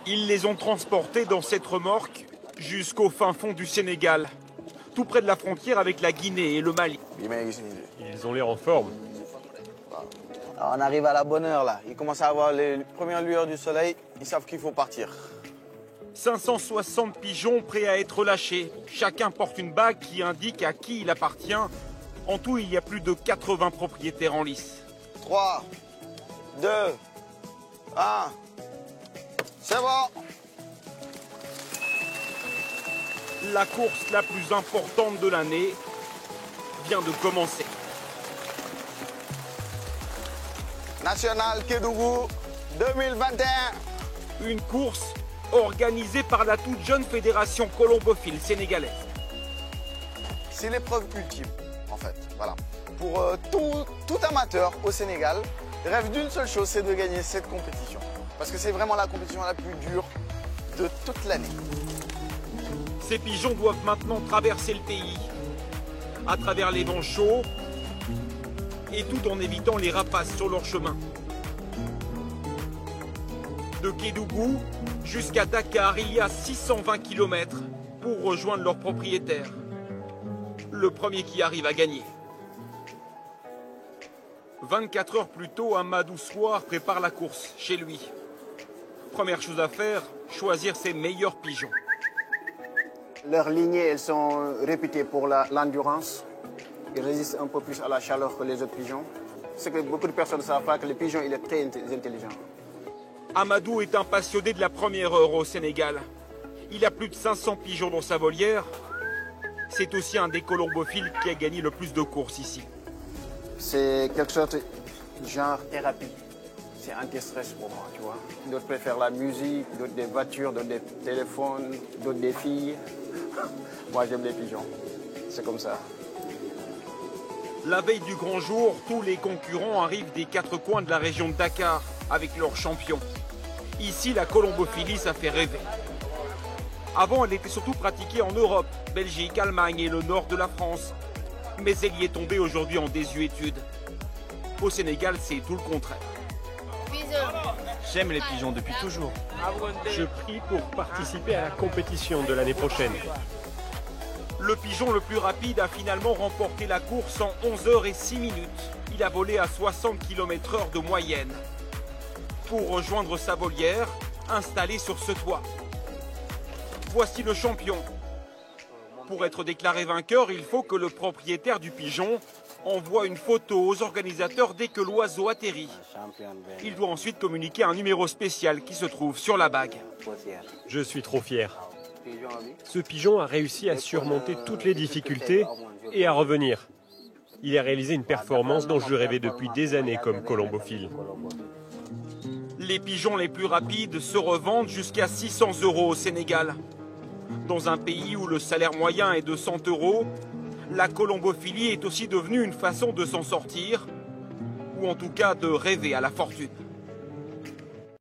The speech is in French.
Ils les ont transportés dans cette remorque jusqu'au fin fond du Sénégal, tout près de la frontière avec la Guinée et le Mali. Ils ont l'air en forme. Alors on arrive à la bonne heure là. Ils commencent à avoir les premières lueurs du soleil. Ils savent qu'il faut partir. 560 pigeons prêts à être lâchés. Chacun porte une bague qui indique à qui il appartient. En tout, il y a plus de 80 propriétaires en lice. 3, 2, 1. C'est bon. La course la plus importante de l'année vient de commencer. National Kédougou 2021. Une course organisée par la toute jeune fédération colombophile sénégalaise. C'est l'épreuve ultime, en fait. Voilà. Pour tout amateur au Sénégal, rêve d'une seule chose, c'est de gagner cette compétition. Parce que c'est vraiment la compétition la plus dure de toute l'année. Ces pigeons doivent maintenant traverser le pays, à travers les vents chauds, et tout en évitant les rapaces sur leur chemin. De Kédougou jusqu'à Dakar, il y a 620 km pour rejoindre leurs propriétaires. Le premier qui arrive à gagner. 24 heures plus tôt, Amadou Soir prépare la course chez lui. Première chose à faire, choisir ses meilleurs pigeons. Leurs lignées, elles sont réputées pour l'endurance. Ils résistent un peu plus à la chaleur que les autres pigeons. Ce que beaucoup de personnes ne savent pas, que le pigeon il est très intelligent. Amadou est un passionné de la première heure au Sénégal. Il a plus de 500 pigeons dans sa volière. C'est aussi un des colombophiles qui a gagné le plus de courses ici. C'est quelque chose de genre thérapie. C'est anti-stress pour moi, tu vois. D'autres préfèrent la musique, d'autres des voitures, d'autres des téléphones, d'autres des filles. Moi, j'aime les pigeons. C'est comme ça. La veille du grand jour, tous les concurrents arrivent des quatre coins de la région de Dakar avec leurs champions. Ici, la colombophilie, ça fait rêver. Avant, elle était surtout pratiquée en Europe, Belgique, Allemagne et le nord de la France. Mais elle y est tombée aujourd'hui en désuétude. Au Sénégal, c'est tout le contraire. J'aime les pigeons depuis toujours. Je prie pour participer à la compétition de l'année prochaine. Le pigeon le plus rapide a finalement remporté la course en 11 heures et 6 minutes. Il a volé à 60 km/h de moyenne. Pour rejoindre sa volière, installée sur ce toit. Voici le champion. Pour être déclaré vainqueur, il faut que le propriétaire du pigeon envoie une photo aux organisateurs dès que l'oiseau atterrit. Il doit ensuite communiquer un numéro spécial qui se trouve sur la bague. Je suis trop fier. Ce pigeon a réussi à surmonter toutes les difficultés et à revenir. Il a réalisé une performance dont je rêvais depuis des années comme colombophile. Les pigeons les plus rapides se revendent jusqu'à 600 € au Sénégal. Dans un pays où le salaire moyen est de 100 €, la colombophilie est aussi devenue une façon de s'en sortir, ou en tout cas de rêver à la fortune.